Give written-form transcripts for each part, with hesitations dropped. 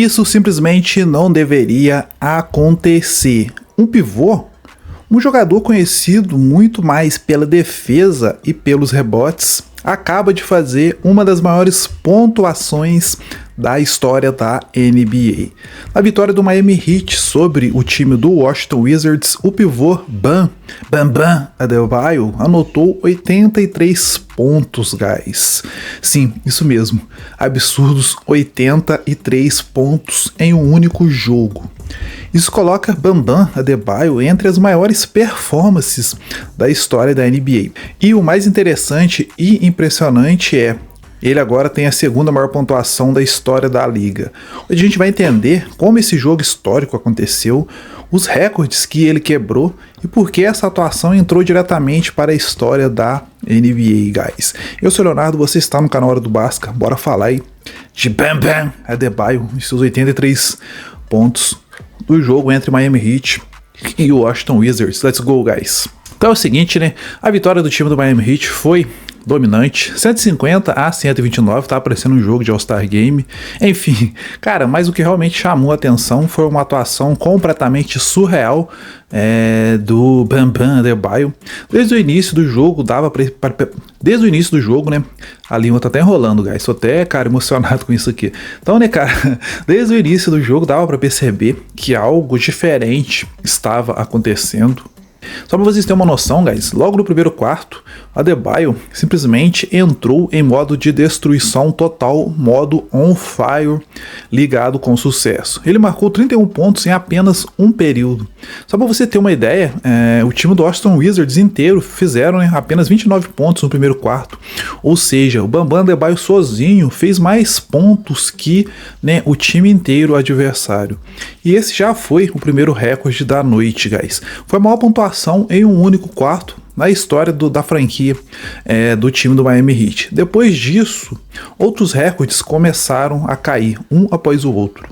Isso simplesmente não deveria acontecer. Um pivô, um jogador conhecido muito mais pela defesa e pelos rebotes, acaba de fazer uma das maiores pontuações da história da NBA. Na vitória do Miami Heat sobre o time do Washington Wizards, o pivô Bam Adebayo anotou 83 pontos, guys. Sim, isso mesmo. Absurdos 83 pontos em um único jogo. Isso coloca Bam Adebayo entre as maiores performances da história da NBA. E o mais interessante e impressionante é ele agora tem a segunda maior pontuação da história da liga. Hoje a gente vai entender como esse jogo histórico aconteceu, os recordes que ele quebrou e por que essa atuação entrou diretamente para a história da NBA, guys. Eu sou o Leonardo, você está no canal Hora do Basca, bora falar aí de Bam Adebayo e seus 83 pontos do jogo entre Miami Heat e o Washington Wizards. Let's go, guys. Então é o seguinte, né? A vitória do time do Miami Heat foi dominante, 150 a 129, tá aparecendo um jogo de All-Star Game. Enfim, cara, mas o que realmente chamou a atenção foi uma atuação completamente surreal do Bam Adebayo. Desde o início do jogo, desde o início do jogo, né? A língua tá até enrolando, guys. Tô até, cara, emocionado com isso aqui. Então, né, cara, desde o início do jogo dava pra perceber que algo diferente estava acontecendo. Só para vocês terem uma noção, guys, logo no primeiro quarto, Adebayo simplesmente entrou em modo de destruição total, modo on fire, ligado com sucesso. Ele marcou 31 pontos em apenas um período. Só para você ter uma ideia, o time do Washington Wizards inteiro fizeram, né, apenas 29 pontos no primeiro quarto. Ou seja, o Bam Adebayo sozinho fez mais pontos que, né, o time inteiro adversário. E esse já foi o primeiro recorde da noite, guys. Foi a maior pontuação em um único quarto na história da franquia do time do Miami Heat. Depois disso, outros recordes começaram a cair, um após o outro.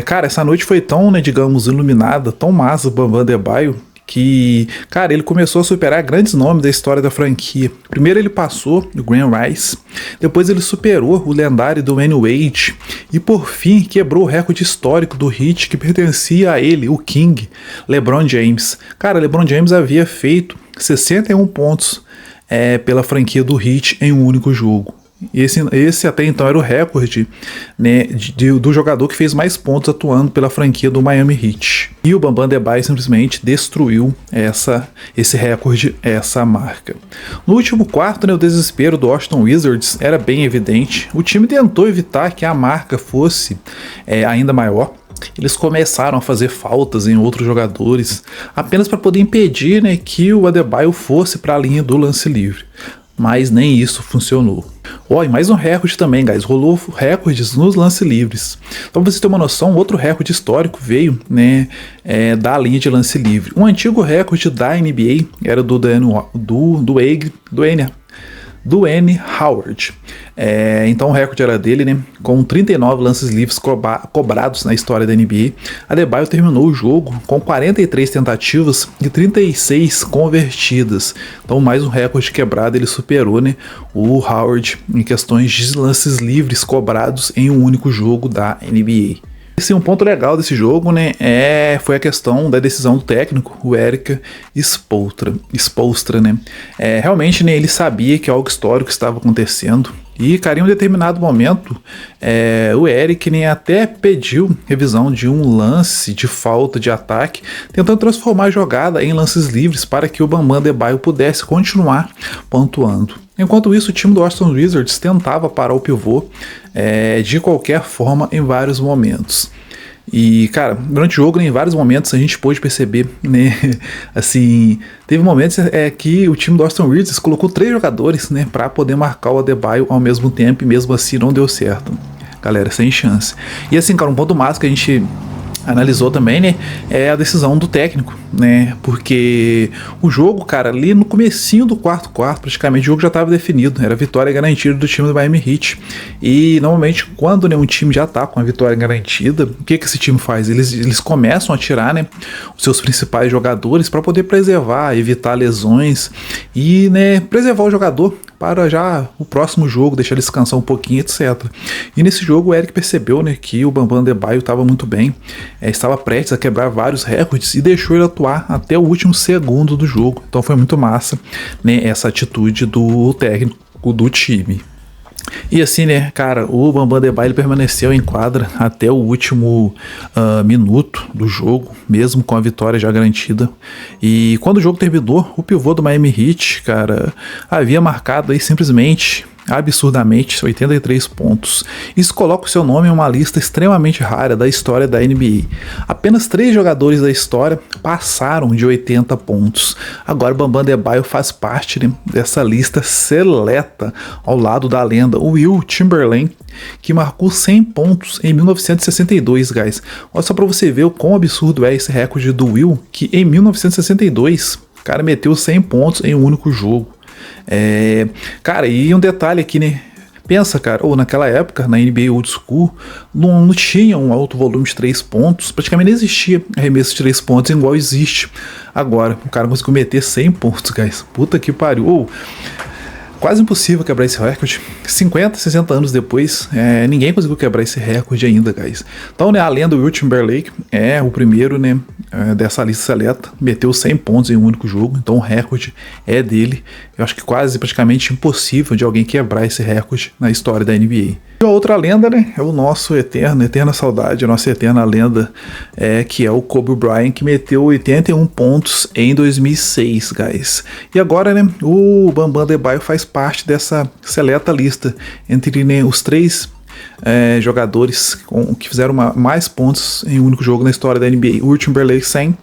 Cara, essa noite foi tão, né, digamos, iluminada, tão massa o Bam Adebayo, que, cara, ele começou a superar grandes nomes da história da franquia. Primeiro ele passou o Grant Rice, depois ele superou o lendário Dwyane Wade e por fim quebrou o recorde histórico do Heat que pertencia a ele, o King, LeBron James. Cara, LeBron James havia feito 61 pontos pela franquia do Heat em um único jogo. Esse até então era o recorde, né, do jogador que fez mais pontos atuando pela franquia do Miami Heat. E o Bam Adebayo simplesmente destruiu esse recorde, essa marca. No último quarto, né, o desespero do Washington Wizards era bem evidente. O time tentou evitar que a marca fosse ainda maior. Eles começaram a fazer faltas em outros jogadores apenas para poder impedir, né, que o Adebayo fosse para a linha do lance livre. Mas nem isso funcionou. E mais um recorde também, guys. Rolou recordes nos lances livres. Então, pra você ter uma noção, outro recorde histórico veio, né, da linha de lance livre. Um antigo recorde da NBA era do Dwyane Howard. Então o recorde era dele, né, com 39 lances livres cobrados na história da NBA. Adebayo terminou o jogo com 43 tentativas e 36 convertidas. Então mais um recorde quebrado, ele superou, né, o Howard em questões de lances livres cobrados em um único jogo da NBA. Esse um ponto legal desse jogo, né, foi a questão da decisão do técnico, o Erik Spoelstra, né. Realmente, né, ele sabia que algo histórico estava acontecendo. E, cara, em um determinado momento, o Erik, né, até pediu revisão de um lance de falta de ataque, tentando transformar a jogada em lances livres para que o Bam Adebayo pudesse continuar pontuando. Enquanto isso, o time do Washington Wizards tentava parar o pivô de qualquer forma em vários momentos. E, cara, durante o jogo, em vários momentos, a gente pôde perceber, né, assim, teve momentos que o time do Washington Wizards colocou 3 jogadores, né, para poder marcar o Adebayo ao mesmo tempo, e mesmo assim não deu certo. Galera, sem chance. E assim, cara, um ponto massa que a gente analisou também, né, é a decisão do técnico, né, porque o jogo, cara, ali no comecinho do quarto quarto, praticamente o jogo já estava definido, era a vitória garantida do time do Miami Heat. E normalmente quando, né, um time já tá com a vitória garantida, o que esse time faz? Eles começam a tirar, né, os seus principais jogadores para poder preservar, evitar lesões e, né, preservar o jogador para já o próximo jogo, deixar ele descansar um pouquinho, etc. E nesse jogo o Eric percebeu, né, que o Bam Bam Adebayo estava muito bem, estava prestes a quebrar vários recordes e deixou ele atuar até o último segundo do jogo. Então foi muito massa, né, essa atitude do técnico do time. E assim, né, cara, o Bam Bam Adebayo ele permaneceu em quadra até o último minuto do jogo, mesmo com a vitória já garantida. E quando o jogo terminou, o pivô do Miami Heat, cara, havia marcado aí simplesmente, absurdamente, 83 pontos. Isso coloca o seu nome em uma lista extremamente rara da história da NBA. Apenas 3 jogadores da história passaram de 80 pontos. Agora o Bam Bam Adebayo faz parte, né, dessa lista seleta ao lado da lenda Will Chamberlain, que marcou 100 pontos em 1962, guys. Olha só pra você ver o quão absurdo é esse recorde do Will, que em 1962 o cara meteu 100 pontos em um único jogo. Cara, e um detalhe aqui, né? Pensa, cara, ou naquela época, na NBA Old School, não tinha um alto volume de 3 pontos, praticamente não existia arremesso de 3 pontos igual existe agora. O cara conseguiu meter 100 pontos, guys. Puta que pariu. Quase impossível quebrar esse recorde. 50, 60 anos depois, ninguém conseguiu quebrar esse recorde ainda, guys. Então, né, a lenda Will Chamberlain é o primeiro, né, dessa lista seleta, meteu 100 pontos em um único jogo, então o recorde é dele. Eu acho que quase praticamente impossível de alguém quebrar esse recorde na história da NBA. E a outra lenda, né, é o nosso eterna saudade, a nossa eterna lenda, que é o Kobe Bryant, que meteu 81 pontos em 2006, guys. E agora, né, o Bam Bam Adebayo faz parte dessa seleta lista entre, né, os 3 jogadores que fizeram mais pontos em um único jogo na história da NBA. O Will Chamberlain 100,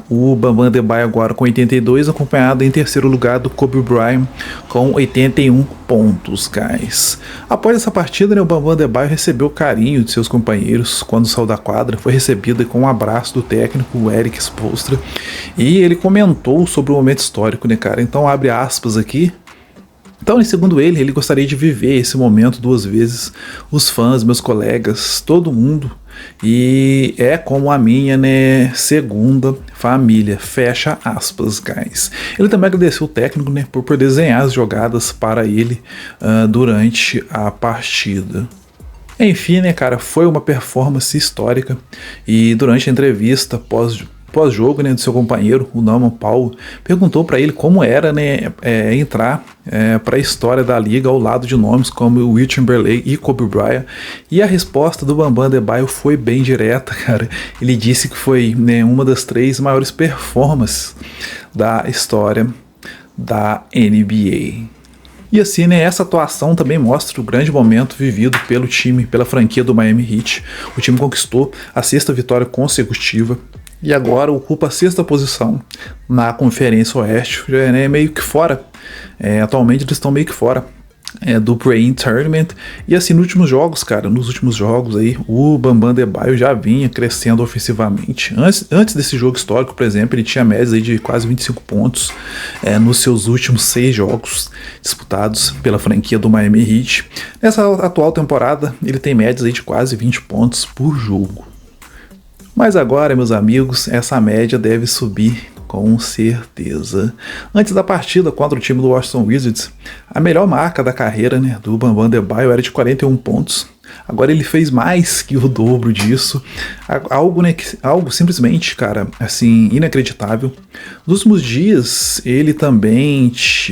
o Bam Bam Adebayo agora com 82, acompanhado em terceiro lugar do Kobe Bryant com 81 pontos, guys. Após essa partida, né, o Bam Bam Adebayo recebeu o carinho de seus companheiros quando saiu da quadra, foi recebido com um abraço do técnico, o Erik Spoelstra, e ele comentou sobre o momento histórico, né, cara? Então abre aspas aqui. Então, segundo ele gostaria de viver esse momento 2 vezes, os fãs, meus colegas, todo mundo, e é como a minha, né, segunda família, fecha aspas, guys. Ele também agradeceu o técnico, né, por desenhar as jogadas para ele durante a partida. Enfim, né, cara, foi uma performance histórica, e durante a entrevista pós-jogo, né, do seu companheiro, o Norman Powell, perguntou para ele como era, né, entrar para a história da liga ao lado de nomes como o Will Chamberlain e Kobe Bryant, e a resposta do Bam Bam Adebayo foi bem direta, cara. Ele disse que foi, né, uma das 3 maiores performances da história da NBA. E assim, né, essa atuação também mostra o grande momento vivido pelo time, pela franquia do Miami Heat. O time conquistou a 6ª vitória consecutiva e agora ocupa a 6ª posição na Conferência Oeste, né, meio que fora. Atualmente eles estão meio que fora do Play-in Tournament. E assim, nos últimos jogos aí, o Bam Bam Adebayo já vinha crescendo ofensivamente. Antes desse jogo histórico, por exemplo, ele tinha médias aí de quase 25 pontos nos seus últimos 6 jogos disputados pela franquia do Miami Heat. Nessa atual temporada, ele tem médias aí de quase 20 pontos por jogo. Mas agora, meus amigos, essa média deve subir com certeza. Antes da partida contra o time do Washington Wizards, a melhor marca da carreira, né, do Bam Bam Adebayo era de 41 pontos. Agora ele fez mais que o dobro disso. Algo simplesmente, cara, assim, inacreditável. Nos últimos dias, ele também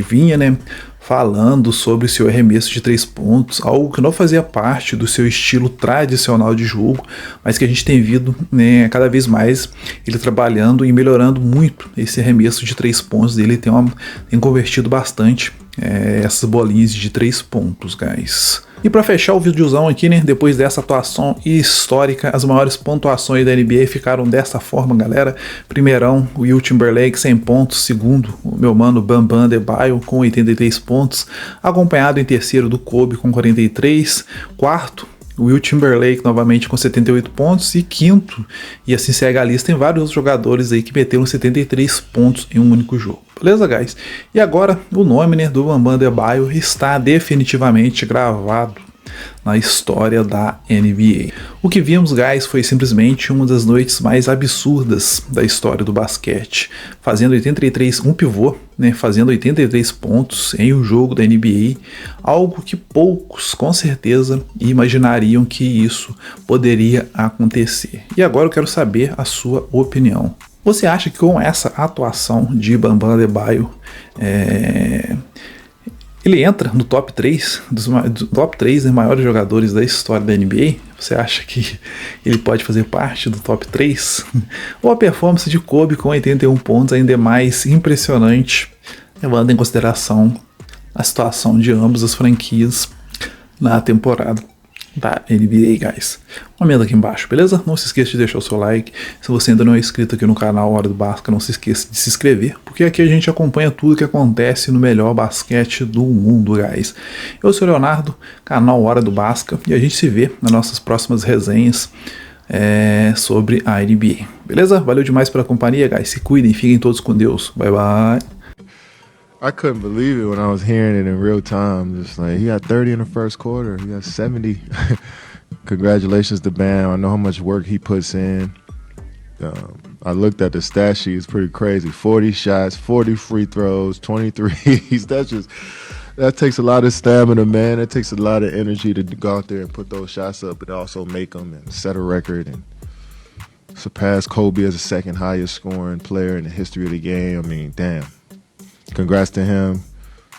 vinha, né, falando sobre o seu arremesso de 3 pontos, algo que não fazia parte do seu estilo tradicional de jogo, mas que a gente tem visto, né, cada vez mais ele trabalhando e melhorando muito esse arremesso de 3 pontos dele. Tem convertido bastante essas bolinhas de 3 pontos, guys. E para fechar o videozão aqui, né, depois dessa atuação histórica, as maiores pontuações da NBA ficaram dessa forma, galera. Primeirão, o Will Chamberlain, 100 pontos. Segundo, o meu mano Bam Bam Adebayo, com 83 pontos. Acompanhado em terceiro do Kobe, com 43. Quarto, o Will Chamberlain, novamente com 78 pontos. E quinto, e assim segue a lista, tem vários outros jogadores aí que meteram 73 pontos em um único jogo. Beleza, guys? E agora o nome, né, do Bam Bam Adebayo está definitivamente gravado na história da NBA. O que vimos, guys, foi simplesmente uma das noites mais absurdas da história do basquete, fazendo 83, um pivô, né, fazendo 83 pontos em um jogo da NBA, algo que poucos, com certeza, imaginariam que isso poderia acontecer. E agora eu quero saber a sua opinião. Você acha que com essa atuação de Bam Bam Adebayo, ele entra no top 3 top 3 maiores jogadores da história da NBA? Você acha que ele pode fazer parte do top 3? Ou a performance de Kobe com 81 pontos ainda é mais impressionante, levando em consideração a situação de ambas as franquias na temporada da NBA, guys? Comenta aqui embaixo, beleza? Não se esqueça de deixar o seu like. Se você ainda não é inscrito aqui no canal Hora do Basca, não se esqueça de se inscrever, porque aqui a gente acompanha tudo que acontece no melhor basquete do mundo, guys. Eu sou o Leonardo, canal Hora do Basca, e a gente se vê nas nossas próximas resenhas sobre a NBA, beleza? Valeu demais pela companhia, guys. Se cuidem, fiquem todos com Deus. Bye, bye. I couldn't believe it when I was hearing it in real time. Just like, he got 30 in the first quarter. He got 70. Congratulations to Bam. I know how much work he puts in. I looked at the stat sheet. It's pretty crazy. 40 shots, 40 free throws, 23s. That takes a lot of stamina, man. It takes a lot of energy to go out there and put those shots up, but also make them and set a record and surpass Kobe as the second highest scoring player in the history of the game. I mean, damn. Congrats to him.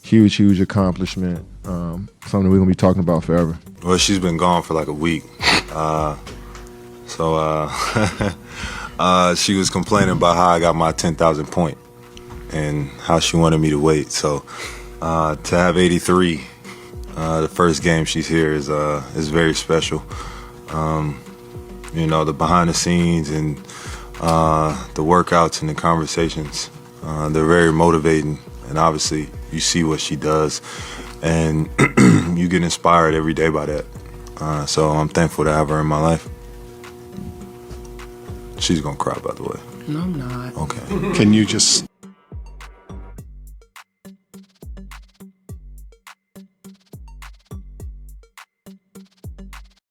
Huge, huge accomplishment. Something we're going to be talking about forever. Well, she's been gone for like a week. She was complaining about how I got my 10,000 point and how she wanted me to wait. So to have 83, the first game she's here is very special. You know, the behind the scenes and the workouts and the conversations, they're very motivating, and obviously you see what she does and you get inspired every day by that. So I'm thankful to have her in my life. She's gonna cry, by the way. No, I'm not. Okay. Can you just